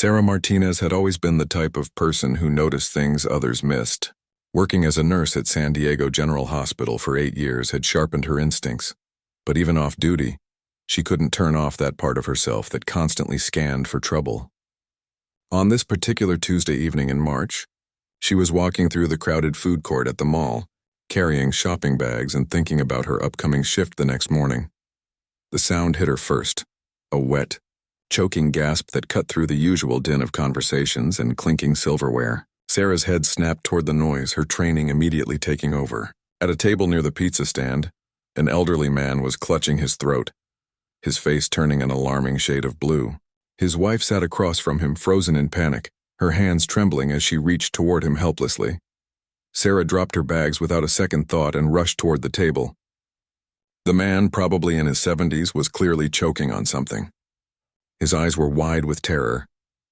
Sarah Martinez had always been the type of person who noticed things others missed. Working as a nurse at San Diego General Hospital for 8 years had sharpened her instincts, but even off duty, she couldn't turn off that part of herself that constantly scanned for trouble. On this particular Tuesday evening in March, she was walking through the crowded food court at the mall, carrying shopping bags and thinking about her upcoming shift the next morning. The sound hit her first, a wet, choking gasp that cut through the usual din of conversations and clinking silverware. Sarah's head snapped toward the noise, her training immediately taking over. At a table near the pizza stand, an elderly man was clutching his throat, his face turning an alarming shade of blue. His wife sat across from him, frozen in panic, her hands trembling as she reached toward him helplessly. Sarah dropped her bags without a second thought and rushed toward the table. The man, probably in his 70s, was clearly choking on something. His eyes were wide with terror,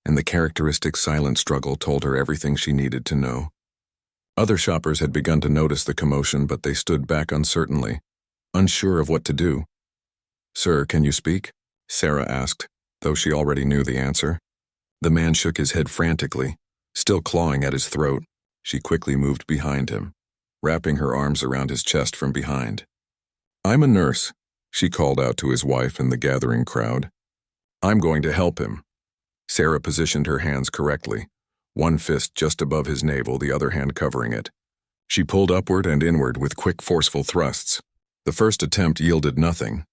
and the characteristic silent struggle told her everything she needed to know. Other shoppers had begun to notice the commotion, but they stood back uncertainly, unsure of what to do. "Sir, can you speak?" Sarah asked, though she already knew the answer. The man shook his head frantically, still clawing at his throat. She quickly moved behind him, wrapping her arms around his chest from behind. "I'm a nurse," she called out to his wife in the gathering crowd. "I'm going to help him." Sarah positioned her hands correctly, one fist just above his navel, the other hand covering it. She pulled upward and inward with quick, forceful thrusts. The first attempt yielded nothing.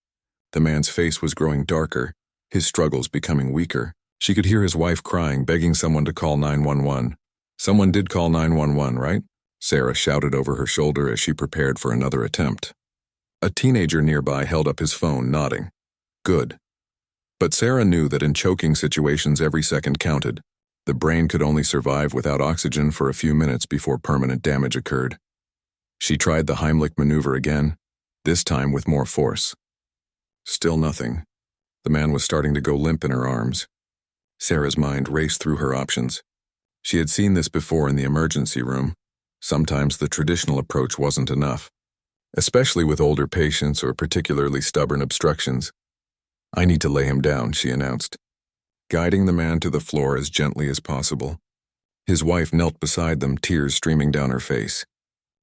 The man's face was growing darker, his struggles becoming weaker. She could hear his wife crying, begging someone to call 911. "Someone did call 911, right?" Sarah shouted over her shoulder as she prepared for another attempt. A teenager nearby held up his phone, nodding. Good. But Sarah knew that in choking situations every second counted. The brain could only survive without oxygen for a few minutes before permanent damage occurred. She tried the Heimlich maneuver again, this time with more force. Still nothing. The man was starting to go limp in her arms. Sarah's mind raced through her options. She had seen this before in the emergency room. Sometimes the traditional approach wasn't enough, especially with older patients or particularly stubborn obstructions. "I need to lay him down," she announced, guiding the man to the floor as gently as possible. His wife knelt beside them, tears streaming down her face.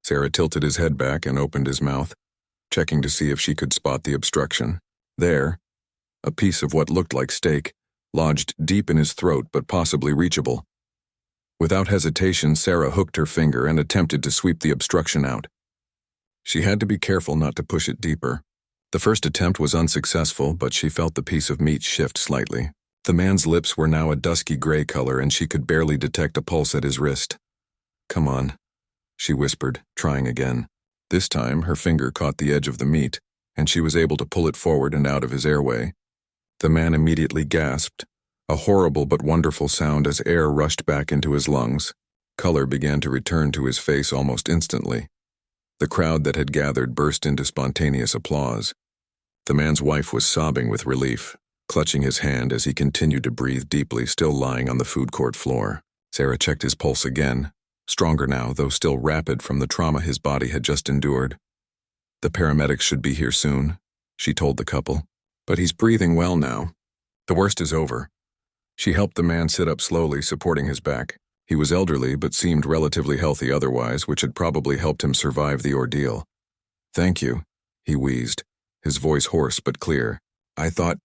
Sarah tilted his head back and opened his mouth, checking to see if she could spot the obstruction. There, a piece of what looked like steak, lodged deep in his throat but possibly reachable. Without hesitation, Sarah hooked her finger and attempted to sweep the obstruction out. She had to be careful not to push it deeper. The first attempt was unsuccessful, but she felt the piece of meat shift slightly. The man's lips were now a dusky gray color, and she could barely detect a pulse at his wrist. "Come on," she whispered, trying again. This time, her finger caught the edge of the meat, and she was able to pull it forward and out of his airway. The man immediately gasped, a horrible but wonderful sound as air rushed back into his lungs. Color began to return to his face almost instantly. The crowd that had gathered burst into spontaneous applause. The man's wife was sobbing with relief, clutching his hand as he continued to breathe deeply, still lying on the food court floor. Sarah checked his pulse again, stronger now, though still rapid from the trauma his body had just endured. "The paramedics should be here soon," she told the couple. "But he's breathing well now. The worst is over." She helped the man sit up slowly, supporting his back. He was elderly but seemed relatively healthy otherwise, which had probably helped him survive the ordeal. "Thank you," he wheezed, his voice hoarse but clear. I thought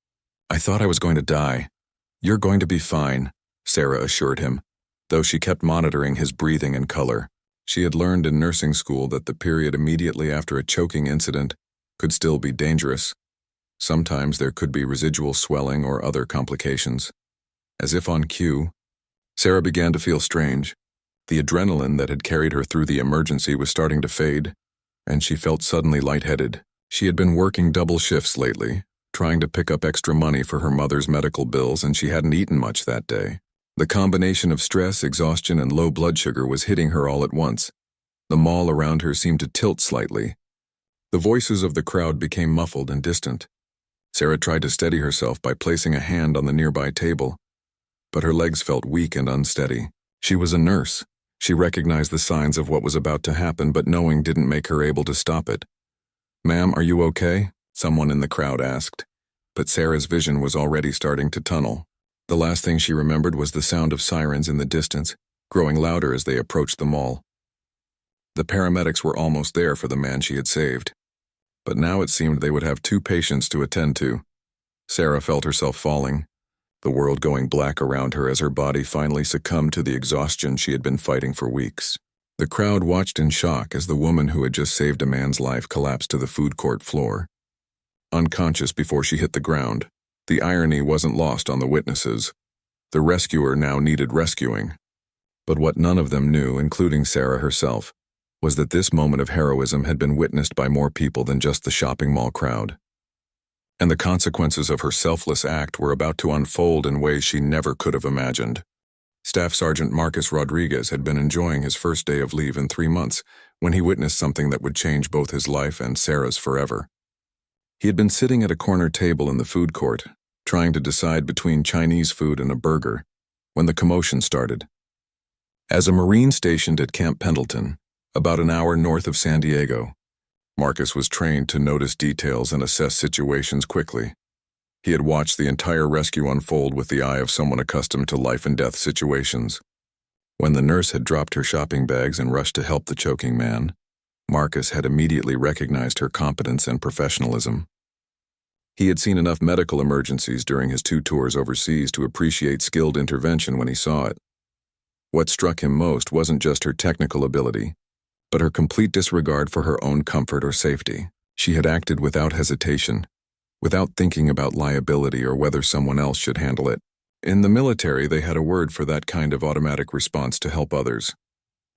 I was going to die." "You're going to be fine," Sarah assured him, though she kept monitoring his breathing and color. She had learned in nursing school that the period immediately after a choking incident could still be dangerous. Sometimes there could be residual swelling or other complications. As if on cue, Sarah began to feel strange. The adrenaline that had carried her through the emergency was starting to fade, and she felt suddenly lightheaded. She had been working double shifts lately, trying to pick up extra money for her mother's medical bills, and she hadn't eaten much that day. The combination of stress, exhaustion, and low blood sugar was hitting her all at once. The mall around her seemed to tilt slightly. The voices of the crowd became muffled and distant. Sarah tried to steady herself by placing a hand on the nearby table, but her legs felt weak and unsteady. She was a nurse. She recognized the signs of what was about to happen, but knowing didn't make her able to stop it. "Ma'am, are you okay?" someone in the crowd asked, but Sarah's vision was already starting to tunnel. The last thing she remembered was the sound of sirens in the distance, growing louder as they approached the mall. The paramedics were almost there for the man she had saved. But now it seemed they would have 2 patients to attend to. Sarah felt herself falling, the world going black around her as her body finally succumbed to the exhaustion she had been fighting for weeks. The crowd watched in shock as the woman who had just saved a man's life collapsed to the food court floor. Unconscious before she hit the ground, the irony wasn't lost on the witnesses. The rescuer now needed rescuing. But what none of them knew, including Sarah herself, was that this moment of heroism had been witnessed by more people than just the shopping mall crowd. And the consequences of her selfless act were about to unfold in ways she never could have imagined. Staff Sergeant Marcus Rodriguez had been enjoying his first day of leave in 3 months when he witnessed something that would change both his life and Sarah's forever. He had been sitting at a corner table in the food court, trying to decide between Chinese food and a burger, when the commotion started. As a Marine stationed at Camp Pendleton, about an hour north of San Diego, Marcus was trained to notice details and assess situations quickly. He had watched the entire rescue unfold with the eye of someone accustomed to life-and-death situations. When the nurse had dropped her shopping bags and rushed to help the choking man, Marcus had immediately recognized her competence and professionalism. He had seen enough medical emergencies during his 2 tours overseas to appreciate skilled intervention when he saw it. What struck him most wasn't just her technical ability, but her complete disregard for her own comfort or safety. She had acted without hesitation, without thinking about liability or whether someone else should handle it. In the military, they had a word for that kind of automatic response to help others.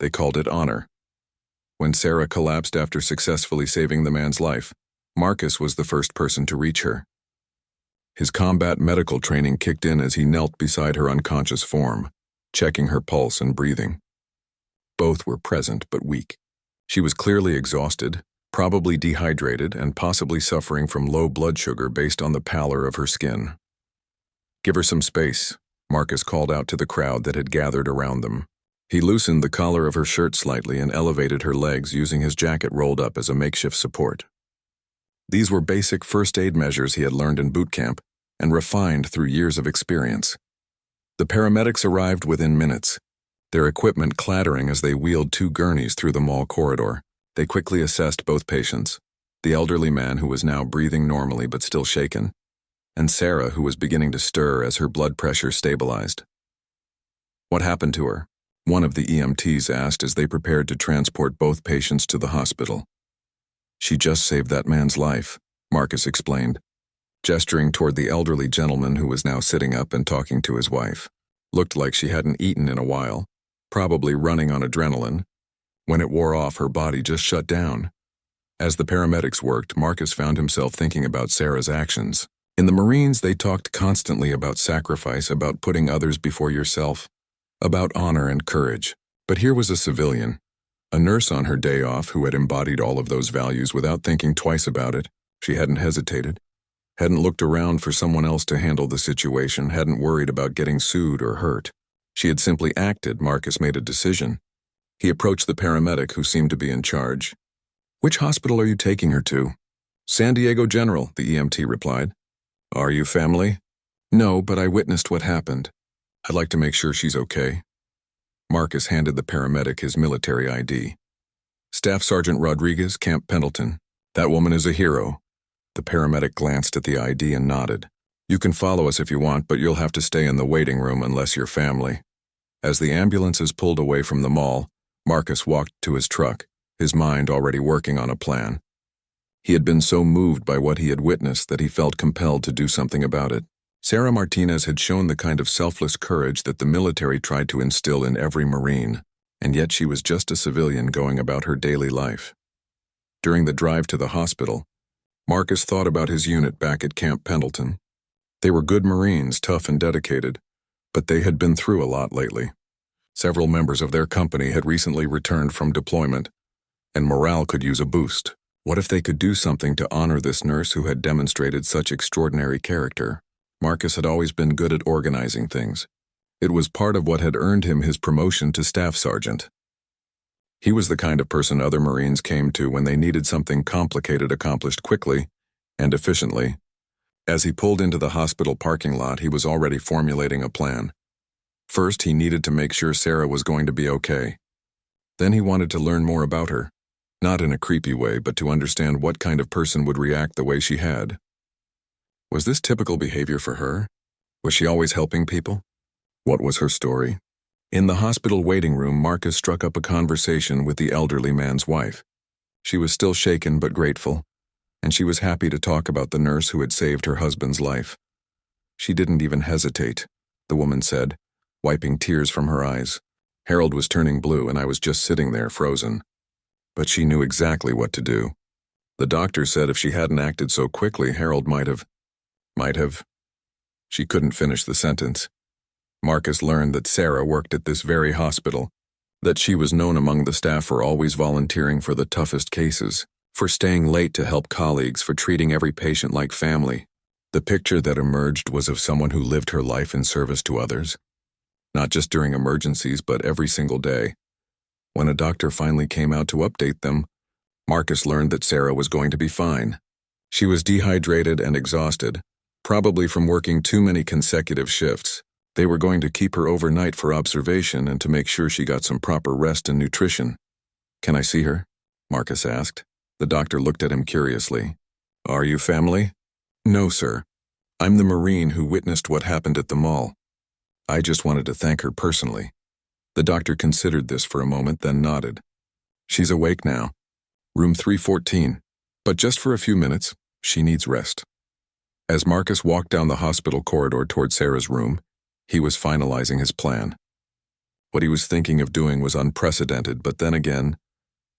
They called it honor. When Sarah collapsed after successfully saving the man's life, Marcus was the first person to reach her. His combat medical training kicked in as he knelt beside her unconscious form, checking her pulse and breathing. Both were present but weak. She was clearly exhausted, probably dehydrated, and possibly suffering from low blood sugar based on the pallor of her skin. "Give her some space," Marcus called out to the crowd that had gathered around them. He loosened the collar of her shirt slightly and elevated her legs using his jacket rolled up as a makeshift support. These were basic first aid measures he had learned in boot camp and refined through years of experience. The paramedics arrived within minutes, their equipment clattering as they wheeled 2 gurneys through the mall corridor. They quickly assessed both patients, the elderly man who was now breathing normally but still shaken, and Sarah who was beginning to stir as her blood pressure stabilized. "What happened to her?" one of the EMTs asked as they prepared to transport both patients to the hospital. "She just saved that man's life," Marcus explained, gesturing toward the elderly gentleman who was now sitting up and talking to his wife. Looked like she hadn't eaten in a while, probably running on adrenaline. When it wore off, her body just shut down. As the paramedics worked, Marcus found himself thinking about Sarah's actions. In the Marines, they talked constantly about sacrifice, about putting others before yourself, about honor and courage. But here was a civilian, a nurse on her day off who had embodied all of those values without thinking twice about it. She hadn't hesitated, hadn't looked around for someone else to handle the situation, hadn't worried about getting sued or hurt. She had simply acted. Marcus made a decision. He approached the paramedic who seemed to be in charge. "Which hospital are you taking her to?" "San Diego General," the EMT replied. "Are you family?" "No, but I witnessed what happened. I'd like to make sure she's okay." Marcus handed the paramedic his military ID. "Staff Sergeant Rodriguez, Camp Pendleton. That woman is a hero." The paramedic glanced at the ID and nodded. "You can follow us if you want, but you'll have to stay in the waiting room unless you're family." As the ambulances pulled away from the mall, Marcus walked to his truck, his mind already working on a plan. He had been so moved by what he had witnessed that he felt compelled to do something about it. Sarah Martinez had shown the kind of selfless courage that the military tried to instill in every Marine, and yet she was just a civilian going about her daily life. During the drive to the hospital, Marcus thought about his unit back at Camp Pendleton. They were good Marines, tough and dedicated, but they had been through a lot lately. Several members of their company had recently returned from deployment, and morale could use a boost. What if they could do something to honor this nurse who had demonstrated such extraordinary character? Marcus had always been good at organizing things. It was part of what had earned him his promotion to staff sergeant. He was the kind of person other Marines came to when they needed something complicated accomplished quickly and efficiently, As he pulled into the hospital parking lot, he was already formulating a plan. First, he needed to make sure Sarah was going to be okay. Then he wanted to learn more about her, not in a creepy way, but to understand what kind of person would react the way she had. Was this typical behavior for her? Was she always helping people? What was her story? In the hospital waiting room, Marcus struck up a conversation with the elderly man's wife. She was still shaken but grateful, and she was happy to talk about the nurse who had saved her husband's life. She didn't even hesitate, the woman said, wiping tears from her eyes. Harold was turning blue and I was just sitting there frozen. But she knew exactly what to do. The doctor said if she hadn't acted so quickly, Harold might have. She couldn't finish the sentence. Marcus learned that Sarah worked at this very hospital, that she was known among the staff for always volunteering for the toughest cases, for staying late to help colleagues, for treating every patient like family. The picture that emerged was of someone who lived her life in service to others. Not just during emergencies, but every single day. When a doctor finally came out to update them, Marcus learned that Sarah was going to be fine. She was dehydrated and exhausted, probably from working too many consecutive shifts. They were going to keep her overnight for observation and to make sure she got some proper rest and nutrition. "Can I see her?" Marcus asked. The doctor looked at him curiously. "Are you family?" "No, sir. I'm the Marine who witnessed what happened at the mall. I just wanted to thank her personally." The doctor considered this for a moment, then nodded. "She's awake now. Room 314. But just for a few minutes. She needs rest." As Marcus walked down the hospital corridor toward Sarah's room, he was finalizing his plan. What he was thinking of doing was unprecedented, but then again,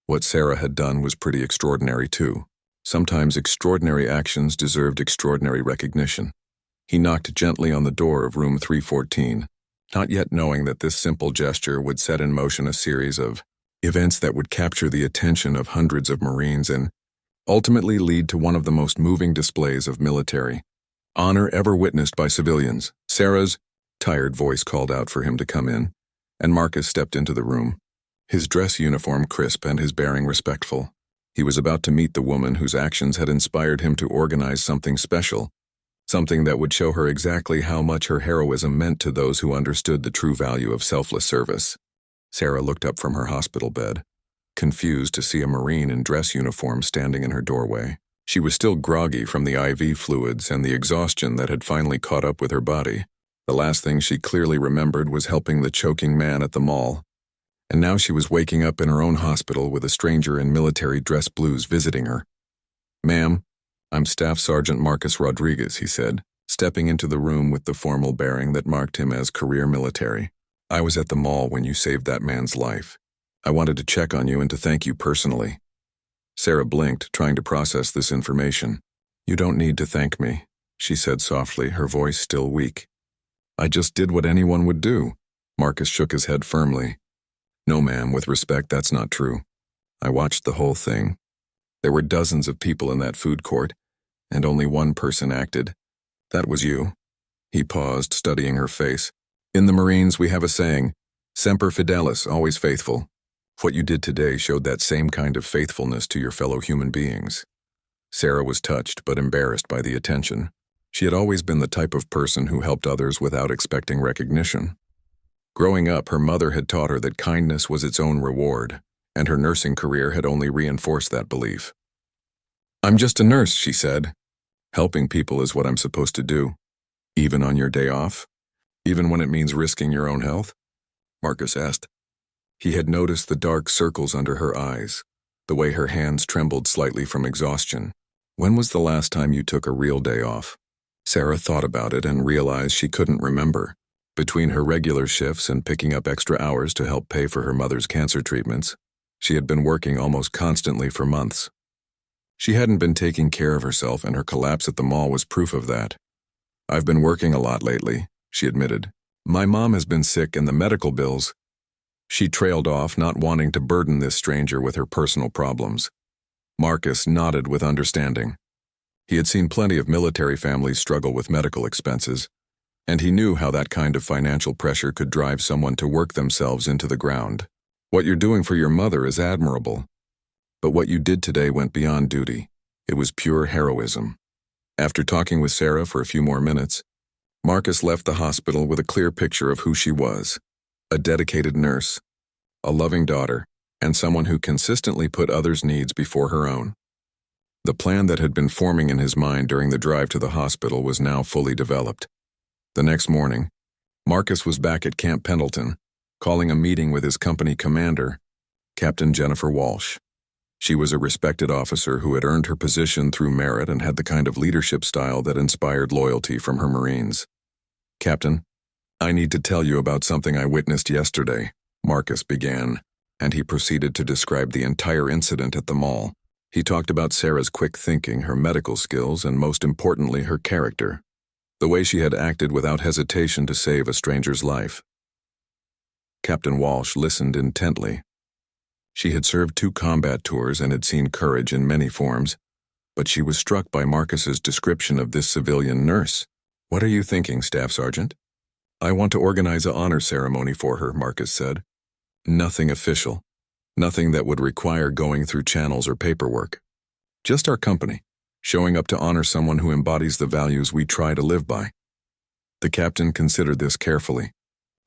what Sarah had done was pretty extraordinary too. Sometimes extraordinary actions deserved extraordinary recognition. He knocked gently on the door of room 314, not yet knowing that this simple gesture would set in motion a series of events that would capture the attention of hundreds of Marines and ultimately lead to one of the most moving displays of military honor ever witnessed by civilians. Sarah's tired voice called out for him to come in, and Marcus stepped into the room, his dress uniform crisp and his bearing respectful. He was about to meet the woman whose actions had inspired him to organize something special, something that would show her exactly how much her heroism meant to those who understood the true value of selfless service. Sarah looked up from her hospital bed, confused to see a Marine in dress uniform standing in her doorway. She was still groggy from the IV fluids and the exhaustion that had finally caught up with her body. The last thing she clearly remembered was helping the choking man at the mall. And now she was waking up in her own hospital with a stranger in military dress blues visiting her. "Ma'am, I'm Staff Sergeant Marcus Rodriguez," he said, stepping into the room with the formal bearing that marked him as career military. "I was at the mall when you saved that man's life. I wanted to check on you and to thank you personally." Sarah blinked, trying to process this information. "You don't need to thank me," she said softly, her voice still weak. "I just did what anyone would do." Marcus shook his head firmly. "No, ma'am, with respect, that's not true. I watched the whole thing. There were dozens of people in that food court, and only one person acted. That was you." He paused, studying her face. "In the Marines, we have a saying, semper fidelis, always faithful. What you did today showed that same kind of faithfulness to your fellow human beings." Sarah was touched but embarrassed by the attention. She had always been the type of person who helped others without expecting recognition. Growing up, her mother had taught her that kindness was its own reward, and her nursing career had only reinforced that belief. "I'm just a nurse," she said. "Helping people is what I'm supposed to do. Even on your day off? Even when it means risking your own health?" Marcus asked. He had noticed the dark circles under her eyes, the way her hands trembled slightly from exhaustion. "When was the last time you took a real day off?" Sarah thought about it and realized she couldn't remember. Between her regular shifts and picking up extra hours to help pay for her mother's cancer treatments, she had been working almost constantly for months. She hadn't been taking care of herself, and her collapse at the mall was proof of that. "I've been working a lot lately," she admitted. "My mom has been sick and the medical bills." She trailed off, not wanting to burden this stranger with her personal problems. Marcus nodded with understanding. He had seen plenty of military families struggle with medical expenses, and he knew how that kind of financial pressure could drive someone to work themselves into the ground. "What you're doing for your mother is admirable. But what you did today went beyond duty. It was pure heroism. After talking with Sarah for a few more minutes, Marcus left the hospital with a clear picture of who she was: a dedicated nurse, a loving daughter, and someone who consistently put others' needs before her own. The plan that had been forming in his mind during the drive to the hospital was now fully developed. The next morning, Marcus was back at Camp Pendleton, calling a meeting with his company commander, Captain Jennifer Walsh. She was a respected officer who had earned her position through merit and had the kind of leadership style that inspired loyalty from her Marines. "Captain, I need to tell you about something I witnessed yesterday," Marcus began, and he proceeded to describe the entire incident at the mall. He talked about Sarah's quick thinking, her medical skills, and most importantly, her character. The way she had acted without hesitation to save a stranger's life. Captain Walsh listened intently. She had served 2 combat tours and had seen courage in many forms, but she was struck by Marcus's description of this civilian nurse. "What are you thinking, Staff Sergeant?" "I want to organize an honor ceremony for her," Marcus said. "Nothing official. Nothing that would require going through channels or paperwork. Just our company, showing up to honor someone who embodies the values we try to live by." The captain considered this carefully.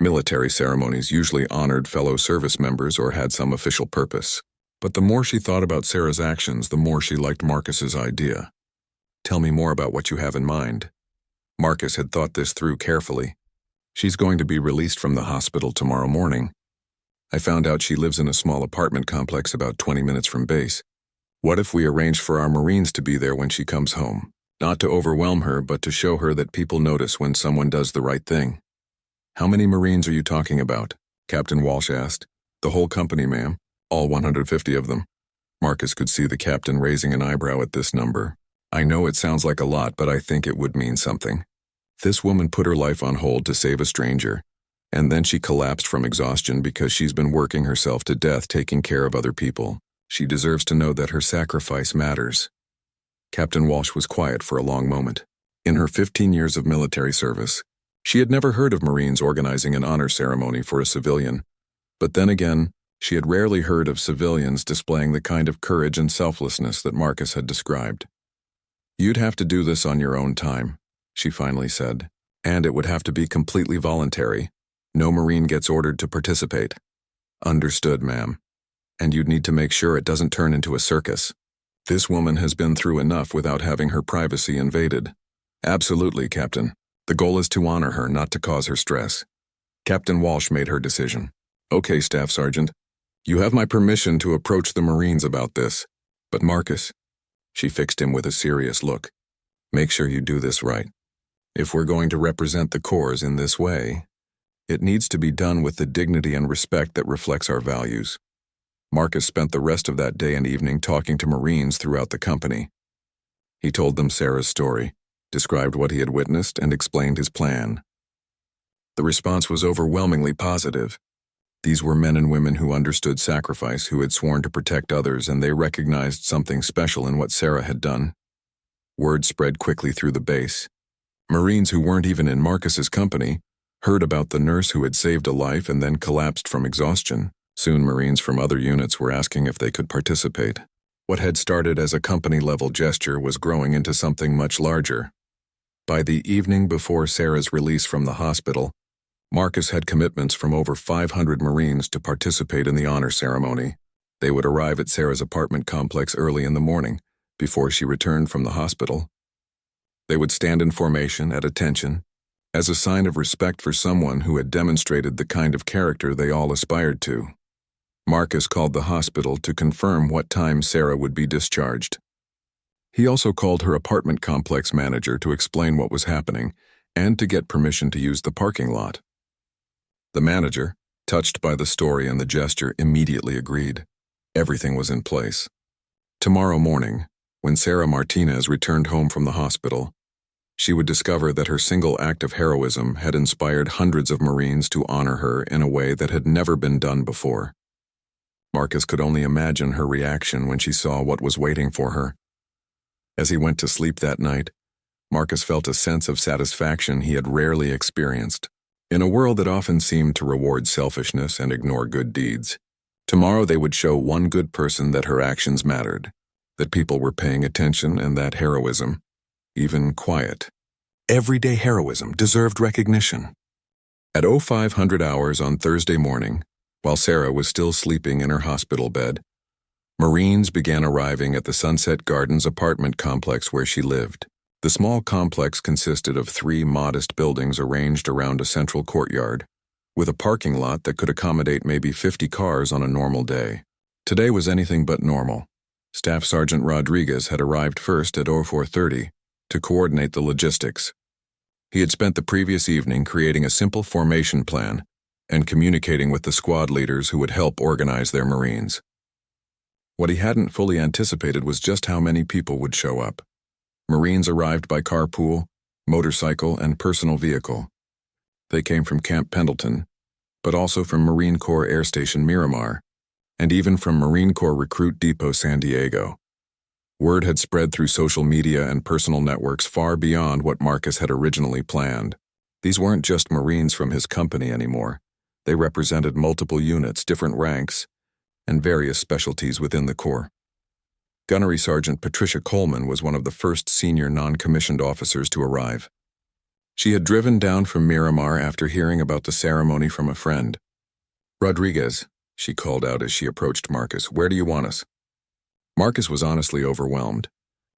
Military ceremonies usually honored fellow service members or had some official purpose. But the more she thought about Sarah's actions, the more she liked Marcus's idea. "Tell me more about what you have in mind." Marcus had thought this through carefully. "She's going to be released from the hospital tomorrow morning. I found out she lives in a small apartment complex about 20 minutes from base. What if we arrange for our Marines to be there when she comes home? Not to overwhelm her, but to show her that people notice when someone does the right thing." "How many Marines are you talking about?" Captain Walsh asked. "The whole company, ma'am. All 150 of them." Marcus could see the captain raising an eyebrow at this number. "I know it sounds like a lot, but I think it would mean something. This woman put her life on hold to save a stranger, and then she collapsed from exhaustion because she's been working herself to death taking care of other people. She deserves to know that her sacrifice matters." Captain Walsh was quiet for a long moment. In her 15 years of military service, she had never heard of Marines organizing an honor ceremony for a civilian. But then again, she had rarely heard of civilians displaying the kind of courage and selflessness that Marcus had described. "You'd have to do this on your own time," she finally said, "and it would have to be completely voluntary. No Marine gets ordered to participate." "Understood, ma'am. And you'd need to make sure it doesn't turn into a circus. This woman has been through enough without having her privacy invaded." "Absolutely, Captain. The goal is to honor her, not to cause her stress." Captain Walsh made her decision. "Okay, Staff Sergeant. You have my permission to approach the Marines about this. But Marcus," she fixed him with a serious look, "make sure you do this right. If we're going to represent the Corps in this way, it needs to be done with the dignity and respect that reflects our values." Marcus spent the rest of that day and evening talking to Marines throughout the company. He told them Sarah's story, described what he had witnessed, and explained his plan. The response was overwhelmingly positive. These were men and women who understood sacrifice, who had sworn to protect others, and they recognized something special in what Sarah had done. Word spread quickly through the base. Marines who weren't even in Marcus's company heard about the nurse who had saved a life and then collapsed from exhaustion. Soon Marines from other units were asking if they could participate. What had started as a company-level gesture was growing into something much larger. By the evening before Sarah's release from the hospital, Marcus had commitments from over 500 Marines to participate in the honor ceremony. They would arrive at Sarah's apartment complex early in the morning, before she returned from the hospital. They would stand in formation at attention, as a sign of respect for someone who had demonstrated the kind of character they all aspired to. Marcus called the hospital to confirm what time Sarah would be discharged. He also called her apartment complex manager to explain what was happening and to get permission to use the parking lot. The manager, touched by the story and the gesture, immediately agreed. Everything was in place. Tomorrow morning, when Sarah Martinez returned home from the hospital, she would discover that her single act of heroism had inspired hundreds of Marines to honor her in a way that had never been done before. Marcus could only imagine her reaction when she saw what was waiting for her. As he went to sleep that night, Marcus felt a sense of satisfaction he had rarely experienced. In a world that often seemed to reward selfishness and ignore good deeds, tomorrow they would show one good person that her actions mattered, that people were paying attention, and that heroism, even quiet. Everyday heroism deserved recognition. At 0500 hours on Thursday morning, while Sarah was still sleeping in her hospital bed, Marines began arriving at the Sunset Gardens apartment complex where she lived. The small complex consisted of 3 modest buildings arranged around a central courtyard, with a parking lot that could accommodate maybe 50 cars on a normal day. Today was anything but normal. Staff Sergeant Rodriguez had arrived first at 0430 to coordinate the logistics. He had spent the previous evening creating a simple formation plan and communicating with the squad leaders who would help organize their Marines. What he hadn't fully anticipated was just how many people would show up. Marines arrived by carpool, motorcycle, and personal vehicle. They came from Camp Pendleton, but also from Marine Corps Air Station Miramar, and even from Marine Corps Recruit Depot San Diego. Word had spread through social media and personal networks far beyond what Marcus had originally planned. These weren't just Marines from his company anymore. They represented multiple units, different ranks, and various specialties within the Corps. Gunnery Sergeant Patricia Coleman was one of the first senior non-commissioned officers to arrive. She had driven down from Miramar after hearing about the ceremony from a friend. "Rodriguez," she called out as she approached Marcus, "where do you want us?" Marcus was honestly overwhelmed.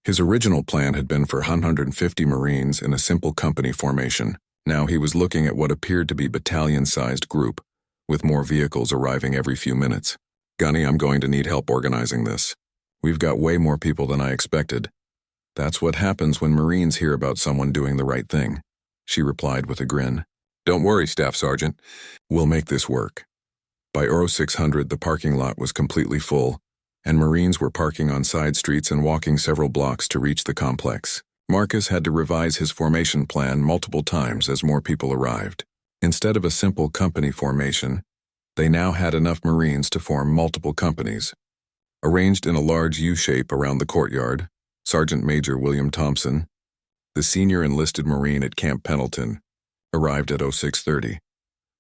His original plan had been for 150 Marines in a simple company formation. Now he was looking at what appeared to be battalion-sized group, with more vehicles arriving every few minutes. "Gunny, I'm going to need help organizing this. We've got way more people than I expected." "That's what happens when Marines hear about someone doing the right thing," she replied with a grin. "Don't worry, Staff Sergeant. We'll make this work." By 0600, the parking lot was completely full, and Marines were parking on side streets and walking several blocks to reach the complex. Marcus had to revise his formation plan multiple times as more people arrived. Instead of a simple company formation, they now had enough Marines to form multiple companies. Arranged in a large U-shape around the courtyard, Sergeant Major William Thompson, the senior enlisted Marine at Camp Pendleton, arrived at 0630.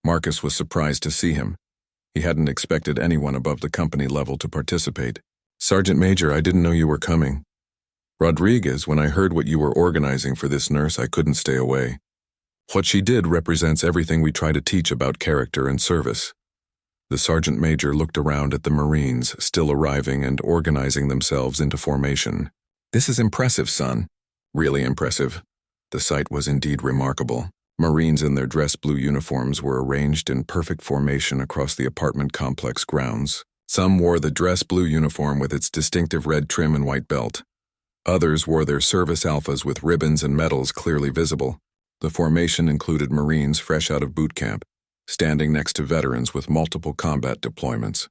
Marcus was surprised to see him. He hadn't expected anyone above the company level to participate. "Sergeant Major, I didn't know you were coming." "Rodriguez, when I heard what you were organizing for this nurse, I couldn't stay away. What she did represents everything we try to teach about character and service." The Sergeant Major looked around at the Marines still arriving and organizing themselves into formation. "This is impressive, son. Really impressive." The sight was indeed remarkable. Marines in their dress blue uniforms were arranged in perfect formation across the apartment complex grounds. Some wore the dress blue uniform with its distinctive red trim and white belt. Others wore their service alphas with ribbons and medals clearly visible. The formation included Marines fresh out of boot camp, standing next to veterans with multiple combat deployments.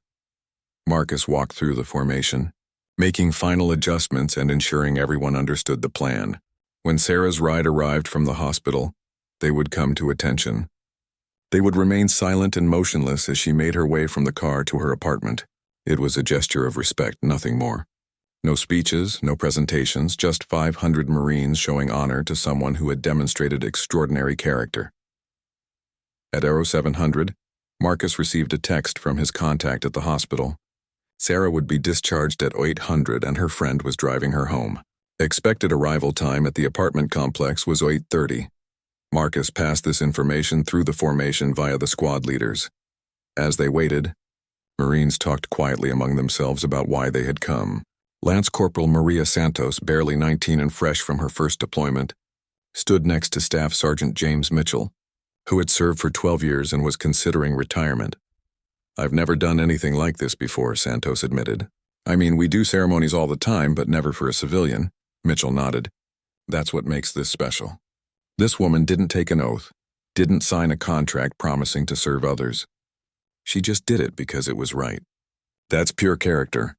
Marcus walked through the formation, making final adjustments and ensuring everyone understood the plan. When Sarah's ride arrived from the hospital, they would come to attention. They would remain silent and motionless as she made her way from the car to her apartment. It was a gesture of respect, nothing more. No speeches, no presentations, just 500 Marines showing honor to someone who had demonstrated extraordinary character. At 0700, Marcus received a text from his contact at the hospital. Sarah would be discharged at 0800 and her friend was driving her home. Expected arrival time at the apartment complex was 0830. Marcus passed this information through the formation via the squad leaders. As they waited, Marines talked quietly among themselves about why they had come. Lance Corporal Maria Santos, barely 19 and fresh from her first deployment, stood next to Staff Sergeant James Mitchell, who had served for 12 years and was considering retirement. "I've never done anything like this before," Santos admitted. "I mean, we do ceremonies all the time, but never for a civilian." Mitchell nodded. "That's what makes this special." This woman didn't take an oath, didn't sign a contract promising to serve others. She just did it because it was right. That's pure character.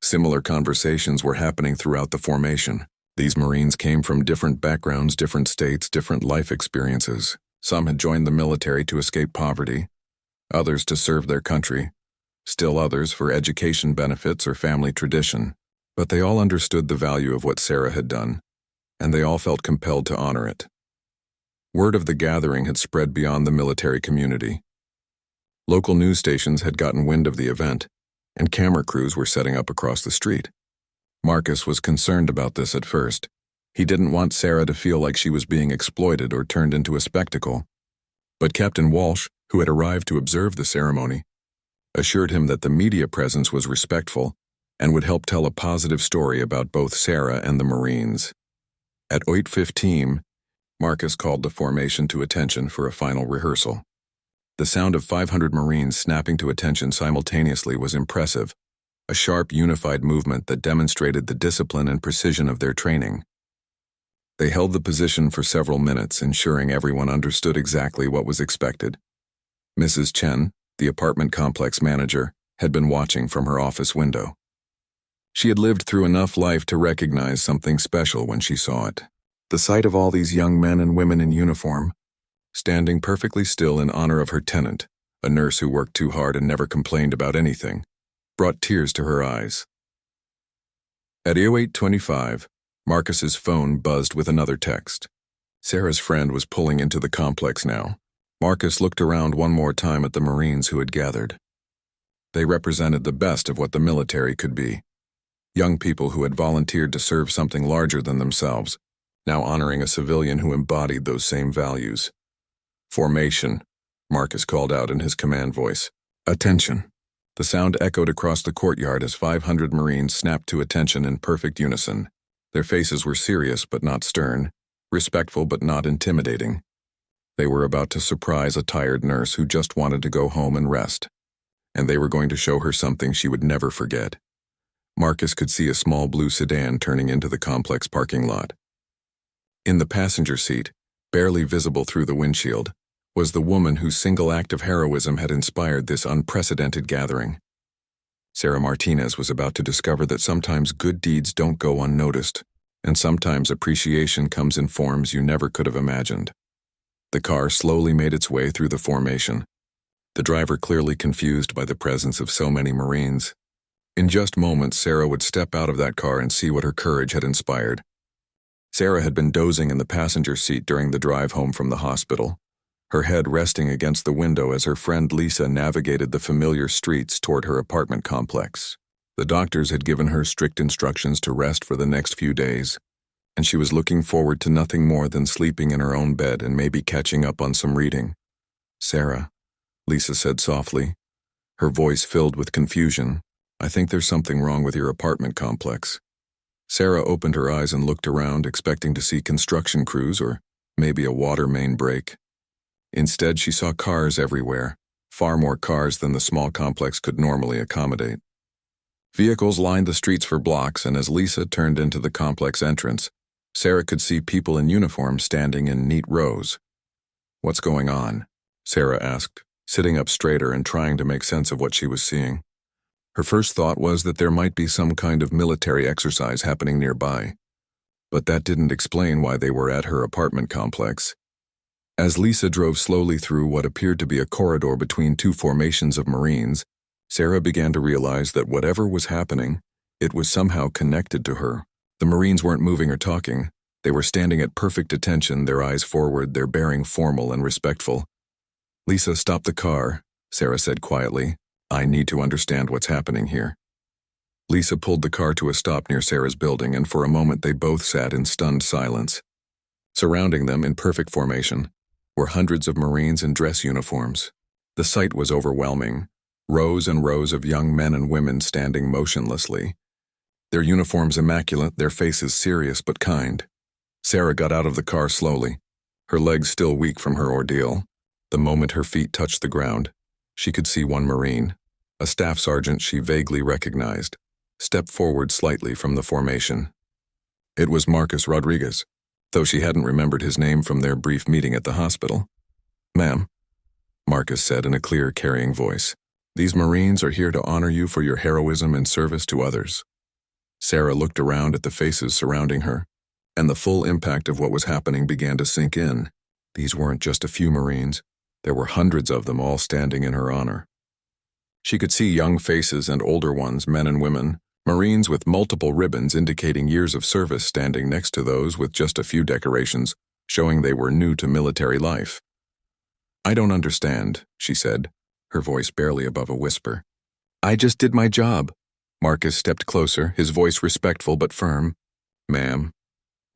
Similar conversations were happening throughout the formation. These Marines came from different backgrounds, different states, different life experiences. Some had joined the military to escape poverty, others to serve their country, still others for education benefits or family tradition. But they all understood the value of what Sarah had done, and they all felt compelled to honor it. Word of the gathering had spread beyond the military community. Local news stations had gotten wind of the event, and camera crews were setting up across the street. Marcus was concerned about this at first. He didn't want Sarah to feel like she was being exploited or turned into a spectacle. But Captain Walsh, who had arrived to observe the ceremony, assured him that the media presence was respectful and would help tell a positive story about both Sarah and the Marines. At 8:15, Marcus called the formation to attention for a final rehearsal. The sound of 500 Marines snapping to attention simultaneously was impressive, a sharp, unified movement that demonstrated the discipline and precision of their training. They held the position for several minutes, ensuring everyone understood exactly what was expected. Mrs. Chen, the apartment complex manager, had been watching from her office window. She had lived through enough life to recognize something special when she saw it. The sight of all these young men and women in uniform, standing perfectly still in honor of her tenant, a nurse who worked too hard and never complained about anything, brought tears to her eyes. At 08:25, Marcus's phone buzzed with another text. Sarah's friend was pulling into the complex now. Marcus looked around one more time at the Marines who had gathered. They represented the best of what the military could be. Young people who had volunteered to serve something larger than themselves, now honoring a civilian who embodied those same values. "Formation," Marcus called out in his command voice. "Attention." The sound echoed across the courtyard as 500 Marines snapped to attention in perfect unison. Their faces were serious but not stern, respectful but not intimidating. They were about to surprise a tired nurse who just wanted to go home and rest, and they were going to show her something she would never forget. Marcus could see a small blue sedan turning into the complex parking lot. In the passenger seat, barely visible through the windshield, was the woman whose single act of heroism had inspired this unprecedented gathering. Sarah Martinez was about to discover that sometimes good deeds don't go unnoticed, and sometimes appreciation comes in forms you never could have imagined. The car slowly made its way through the formation, the driver clearly confused by the presence of so many Marines. In just moments, Sarah would step out of that car and see what her courage had inspired. Sarah had been dozing in the passenger seat during the drive home from the hospital, her head resting against the window as her friend Lisa navigated the familiar streets toward her apartment complex. The doctors had given her strict instructions to rest for the next few days, and she was looking forward to nothing more than sleeping in her own bed and maybe catching up on some reading. "Sarah," Lisa said softly, her voice filled with confusion, "I think there's something wrong with your apartment complex." Sarah opened her eyes and looked around, expecting to see construction crews or maybe a water main break. Instead, she saw cars everywhere, far more cars than the small complex could normally accommodate. Vehicles lined the streets for blocks, and as Lisa turned into the complex entrance, Sarah could see people in uniform standing in neat rows. "What's going on?" Sarah asked, sitting up straighter and trying to make sense of what she was seeing. Her first thought was that there might be some kind of military exercise happening nearby, but that didn't explain why they were at her apartment complex. As Lisa drove slowly through what appeared to be a corridor between two formations of Marines, Sarah began to realize that whatever was happening, it was somehow connected to her. The Marines weren't moving or talking. They were standing at perfect attention, their eyes forward, their bearing formal and respectful. "Lisa, stop the car," Sarah said quietly. "I need to understand what's happening here." Lisa pulled the car to a stop near Sarah's building, and for a moment they both sat in stunned silence. Surrounding them, in perfect formation, were hundreds of Marines in dress uniforms. The sight was overwhelming. Rows and rows of young men and women standing motionlessly, their uniforms immaculate, their faces serious but kind. Sarah got out of the car slowly, her legs still weak from her ordeal. The moment her feet touched the ground, she could see one Marine, a staff sergeant she vaguely recognized, step forward slightly from the formation. It was Marcus Rodriguez, though she hadn't remembered his name from their brief meeting at the hospital. "Ma'am," Marcus said in a clear, carrying voice, "these Marines are here to honor you for your heroism and service to others." Sarah looked around at the faces surrounding her, and the full impact of what was happening began to sink in. These weren't just a few Marines. There were hundreds of them all standing in her honor. She could see young faces and older ones, men and women, Marines with multiple ribbons indicating years of service standing next to those with just a few decorations, showing they were new to military life. "I don't understand," she said, her voice barely above a whisper. "I just did my job." Marcus stepped closer, his voice respectful but firm. "Ma'am,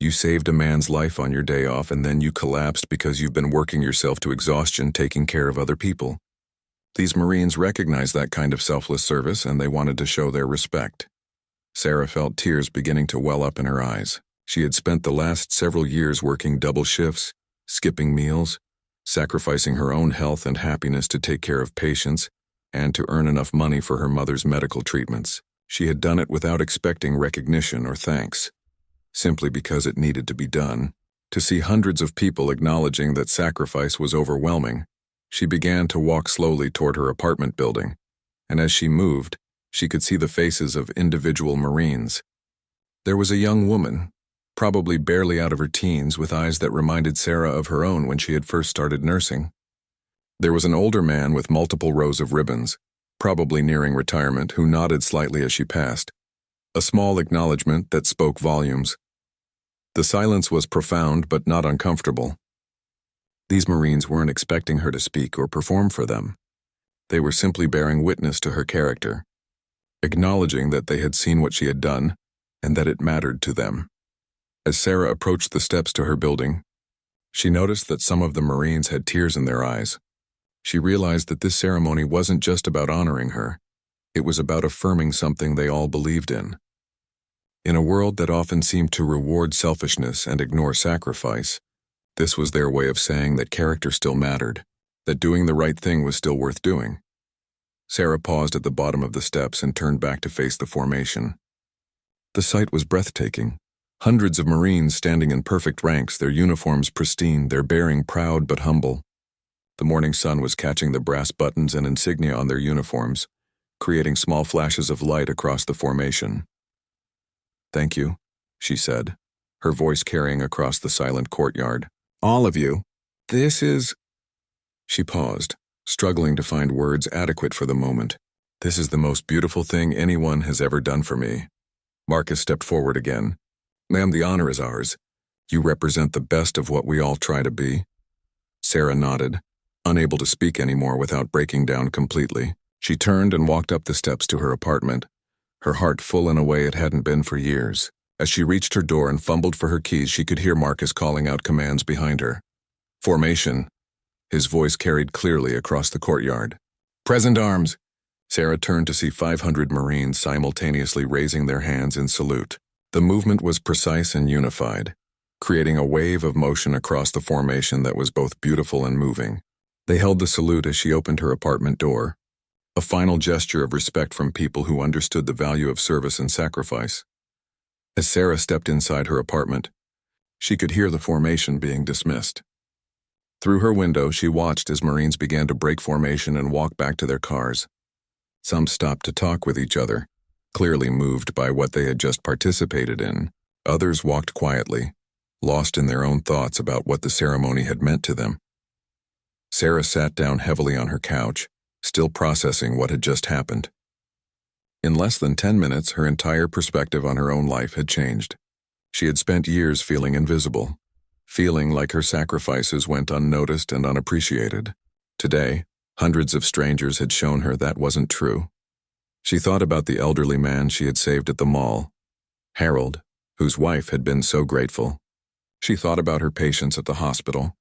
You saved a man's life on your day off and then you collapsed because you've been working yourself to exhaustion taking care of other people. These Marines recognized that kind of selfless service and they wanted to show their respect. Sarah felt tears beginning to well up in her eyes. She had spent the last several years working double shifts, skipping meals, sacrificing her own health and happiness to take care of patients, and to earn enough money for her mother's medical treatments. She had done it without expecting recognition or thanks, simply because it needed to be done. To see hundreds of people acknowledging that sacrifice was overwhelming, she began to walk slowly toward her apartment building, and as she moved, she could see the faces of individual Marines. There was a young woman, probably barely out of her teens, with eyes that reminded Sarah of her own when she had first started nursing. There was an older man with multiple rows of ribbons, probably nearing retirement, who nodded slightly as she passed, a small acknowledgement that spoke volumes. The silence was profound but not uncomfortable. These Marines weren't expecting her to speak or perform for them. They were simply bearing witness to her character, acknowledging that they had seen what she had done and that it mattered to them. As Sarah approached the steps to her building, she noticed that some of the Marines had tears in their eyes. She realized that this ceremony wasn't just about honoring her. It was about affirming something they all believed in. In a world that often seemed to reward selfishness and ignore sacrifice, this was their way of saying that character still mattered, that doing the right thing was still worth doing. Sarah paused at the bottom of the steps and turned back to face the formation. The sight was breathtaking. Hundreds of Marines standing in perfect ranks, their uniforms pristine, their bearing proud but humble. The morning sun was catching the brass buttons and insignia on their uniforms, creating small flashes of light across the formation. "Thank you," she said, her voice carrying across the silent courtyard. "All of you. This is—" She paused, struggling to find words adequate for the moment. "This is the most beautiful thing anyone has ever done for me." Marcus stepped forward again. "Ma'am, the honor is ours. You represent the best of what we all try to be." Sarah nodded, unable to speak anymore without breaking down completely. She turned and walked up the steps to her apartment, her heart full in a way it hadn't been for years. As she reached her door and fumbled for her keys, she could hear Marcus calling out commands behind her. "Formation." His voice carried clearly across the courtyard. "Present arms." Sarah turned to see 500 Marines simultaneously raising their hands in salute. The movement was precise and unified, creating a wave of motion across the formation that was both beautiful and moving. They held the salute as she opened her apartment door, a final gesture of respect from people who understood the value of service and sacrifice. As Sarah stepped inside her apartment, she could hear the formation being dismissed. Through her window, she watched as Marines began to break formation and walk back to their cars. Some stopped to talk with each other, clearly moved by what they had just participated in. Others walked quietly, lost in their own thoughts about what the ceremony had meant to them. Sarah sat down heavily on her couch, still processing what had just happened. In less than 10 minutes, her entire perspective on her own life had changed. She had spent years feeling invisible, feeling like her sacrifices went unnoticed and unappreciated. Today, hundreds of strangers had shown her that wasn't true. She thought about the elderly man she had saved at the mall, Harold, whose wife had been so grateful. She thought about her patients at the hospital,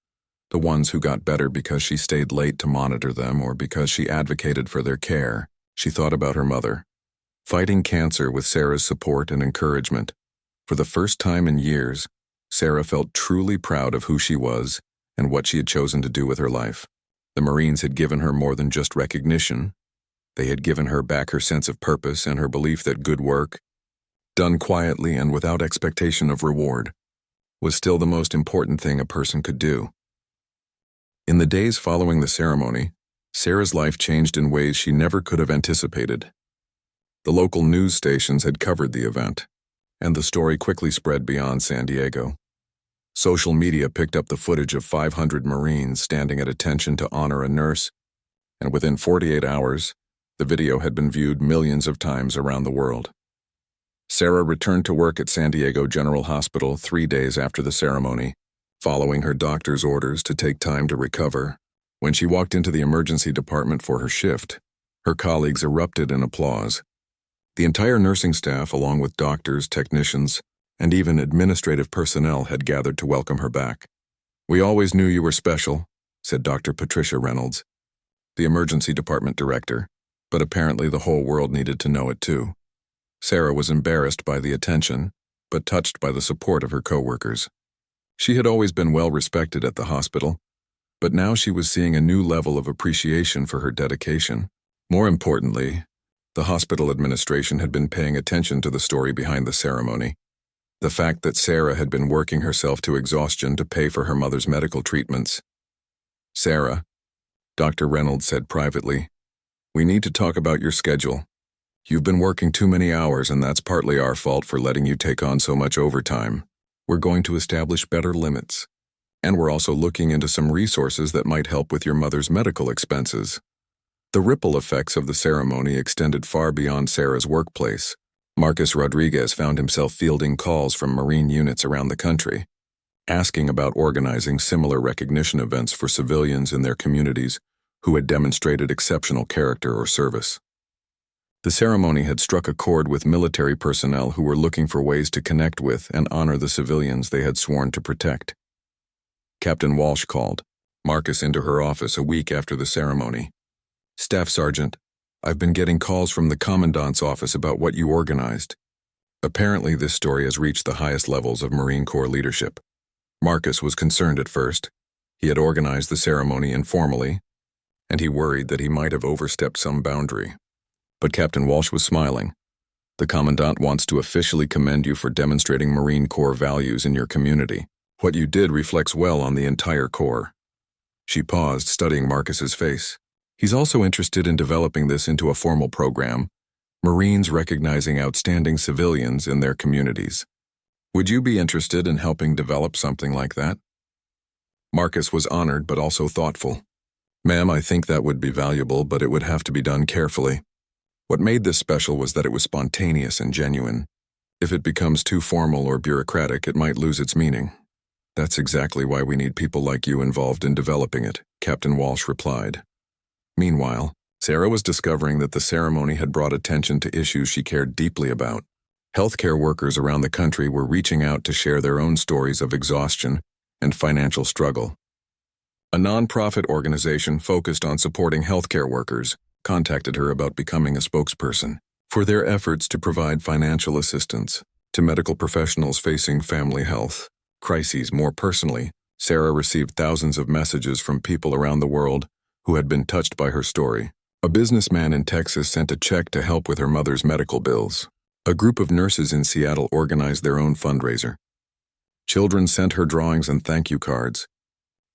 the ones who got better because she stayed late to monitor them or because she advocated for their care. She thought about her mother, fighting cancer with Sarah's support and encouragement. For the first time in years, Sarah felt truly proud of who she was and what she had chosen to do with her life. The Marines had given her more than just recognition. They had given her back her sense of purpose and her belief that good work, done quietly and without expectation of reward, was still the most important thing a person could do. In the days following the ceremony, Sarah's life changed in ways she never could have anticipated. The local news stations had covered the event, and the story quickly spread beyond San Diego. Social media picked up the footage of 500 Marines standing at attention to honor a nurse, and within 48 hours, the video had been viewed millions of times around the world. Sarah returned to work at San Diego General Hospital 3 days after the ceremony, following her doctor's orders to take time to recover. When she walked into the emergency department for her shift, her colleagues erupted in applause. The entire nursing staff, along with doctors, technicians, and even administrative personnel had gathered to welcome her back. "We always knew you were special," said Dr. Patricia Reynolds, the emergency department director, but apparently the whole world needed to know it too. Sarah was embarrassed by the attention, but touched by the support of her coworkers. She had always been well respected at the hospital, but now she was seeing a new level of appreciation for her dedication. More importantly, the hospital administration had been paying attention to the story behind the ceremony. The fact that Sarah had been working herself to exhaustion to pay for her mother's medical treatments. "Sarah," Dr. Reynolds said privately, "we need to talk about your schedule. You've been working too many hours, and that's partly our fault for letting you take on so much overtime. We're going to establish better limits. And we're also looking into some resources that might help with your mother's medical expenses." The ripple effects of the ceremony extended far beyond Sarah's workplace. Marcus Rodriguez found himself fielding calls from Marine units around the country, asking about organizing similar recognition events for civilians in their communities who had demonstrated exceptional character or service. The ceremony had struck a chord with military personnel who were looking for ways to connect with and honor the civilians they had sworn to protect. Captain Walsh called Marcus into her office a week after the ceremony. "Staff Sergeant, I've been getting calls from the Commandant's office about what you organized." Apparently this story has reached the highest levels of Marine Corps leadership. Marcus was concerned at first. He had organized the ceremony informally, and he worried that he might have overstepped some boundary. But Captain Walsh was smiling. "The Commandant wants to officially commend you for demonstrating Marine Corps values in your community. What you did reflects well on the entire Corps." She paused, studying Marcus's face. "He's also interested in developing this into a formal program, Marines recognizing outstanding civilians in their communities. Would you be interested in helping develop something like that?" Marcus was honored but also thoughtful. "Ma'am, I think that would be valuable, but it would have to be done carefully. What made this special was that it was spontaneous and genuine. If it becomes too formal or bureaucratic, it might lose its meaning." "That's exactly why we need people like you involved in developing it," Captain Walsh replied. Meanwhile, Sarah was discovering that the ceremony had brought attention to issues she cared deeply about. Healthcare workers around the country were reaching out to share their own stories of exhaustion and financial struggle. A nonprofit organization focused on supporting healthcare workers contacted her about becoming a spokesperson for their efforts to provide financial assistance to medical professionals facing family health crises. More personally, Sarah received thousands of messages from people around the world who had been touched by her story. A businessman in Texas sent a check to help with her mother's medical bills. A group of nurses in Seattle organized their own fundraiser. Children sent her drawings and thank you cards.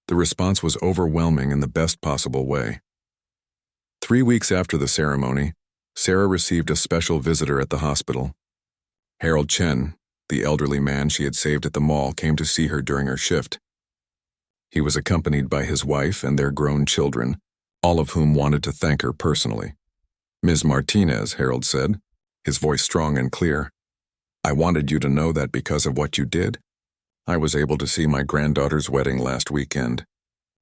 The response was overwhelming in the best possible way. 3 weeks after the ceremony, Sarah received a special visitor at the hospital. Harold Chen, the elderly man she had saved at the mall, came to see her during her shift. He was accompanied by his wife and their grown children, all of whom wanted to thank her personally. "Ms. Martinez," Harold said, his voice strong and clear, "I wanted you to know that because of what you did. I was able to see my granddaughter's wedding last weekend.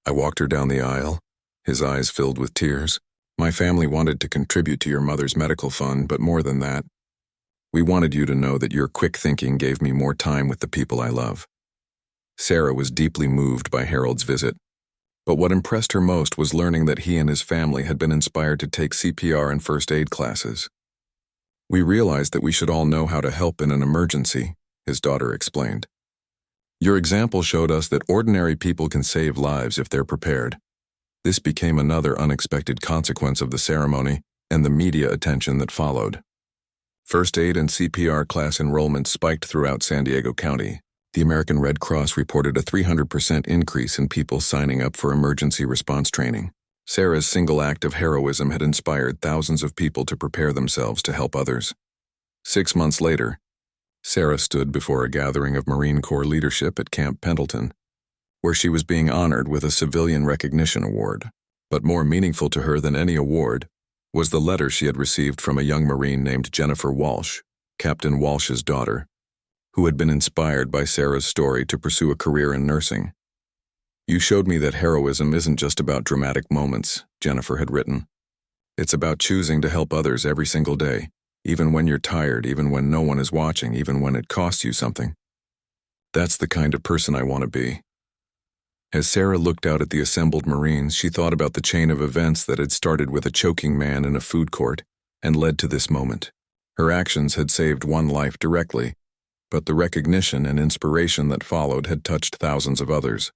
I walked her down the aisle, his eyes filled with tears. My family wanted to contribute to your mother's medical fund, but more than that, we wanted you to know that your quick thinking gave me more time with the people I love." Sarah was deeply moved by Harold's visit, but what impressed her most was learning that he and his family had been inspired to take CPR and first aid classes. "We realized that we should all know how to help in an emergency," his daughter explained. "Your example showed us that ordinary people can save lives if they're prepared." This became another unexpected consequence of the ceremony and the media attention that followed. First aid and CPR class enrollment spiked throughout San Diego County. The American Red Cross reported a 300% increase in people signing up for emergency response training. Sarah's single act of heroism had inspired thousands of people to prepare themselves to help others. 6 months later, Sarah stood before a gathering of Marine Corps leadership at Camp Pendleton, where she was being honored with a Civilian Recognition Award. But more meaningful to her than any award was the letter she had received from a young Marine named Jennifer Walsh, Captain Walsh's daughter, who had been inspired by Sarah's story to pursue a career in nursing. "You showed me that heroism isn't just about dramatic moments," Jennifer had written. "It's about choosing to help others every single day, even when you're tired, even when no one is watching, even when it costs you something. That's the kind of person I want to be. As Sarah looked out at the assembled Marines, she thought about the chain of events that had started with a choking man in a food court and led to this moment. Her actions had saved one life directly, but the recognition and inspiration that followed had touched thousands of others.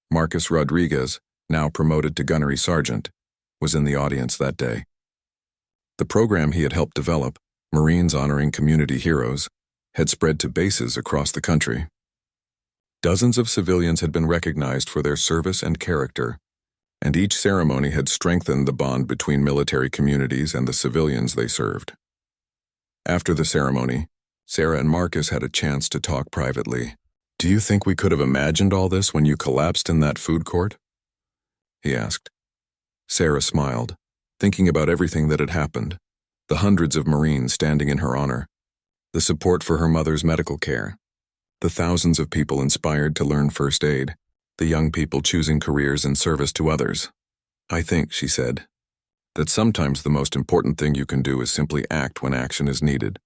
Marcus Rodriguez, now promoted to gunnery sergeant, was in the audience that day. The program he had helped develop, Marines Honoring Community Heroes, had spread to bases across the country. Dozens of civilians had been recognized for their service and character, and each ceremony had strengthened the bond between military communities and the civilians they served. After the ceremony, Sarah and Marcus had a chance to talk privately. "Do you think we could have imagined all this when you collapsed in that food court?" he asked. Sarah smiled, thinking about everything that had happened, the hundreds of Marines standing in her honor, the support for her mother's medical care, the thousands of people inspired to learn first aid, the young people choosing careers in service to others. "I think," she said, "that sometimes the most important thing you can do is simply act when action is needed.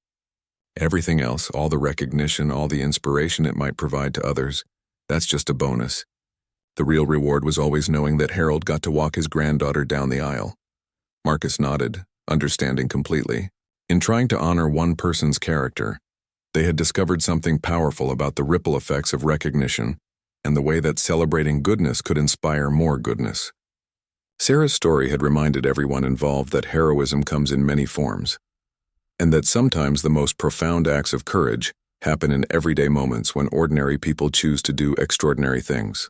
Everything else, all the recognition, all the inspiration it might provide to others, that's just a bonus. The real reward was always knowing that Harold got to walk his granddaughter down the aisle." Marcus nodded, understanding completely. In trying to honor one person's character, they had discovered something powerful about the ripple effects of recognition and the way that celebrating goodness could inspire more goodness. Sarah's story had reminded everyone involved that heroism comes in many forms, and that sometimes the most profound acts of courage happen in everyday moments when ordinary people choose to do extraordinary things.